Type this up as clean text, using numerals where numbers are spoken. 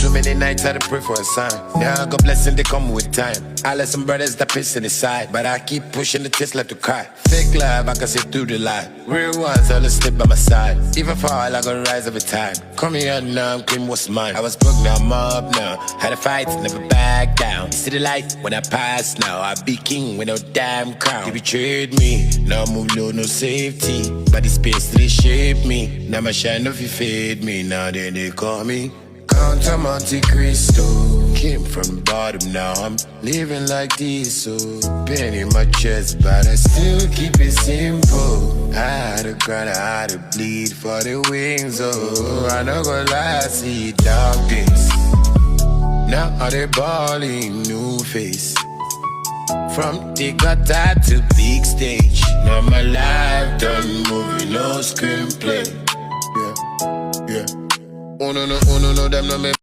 Too many nights I had to pray for a sign. Now I got blessing, they come with time. I let some brothers that piss in the side, but I keep pushing the test left to cry. Fake love, I can see through the lie. Real ones, always stick by my side. Even fall, I gonna rise every time. Come here now, I'm clean what's mine. I was broke, now I'm up now. Had a fight, never back down. See the light when I pass now. I be king with no damn crown. They betrayed me, now I move low, no safety. But the space they shape me. Now my shine off you fade me. Now they call me Count of Monte Cristo. Came from the bottom, now I'm living like this. So pain in my chest, but I still keep it simple. I had to grind, I had to bleed for the wings. Oh, I no gonna lie, I see dark days. Now all they balling, new face. From the gutter to big stage. Now my life done moving, no screenplay. Yeah, yeah. Oh no, them no me.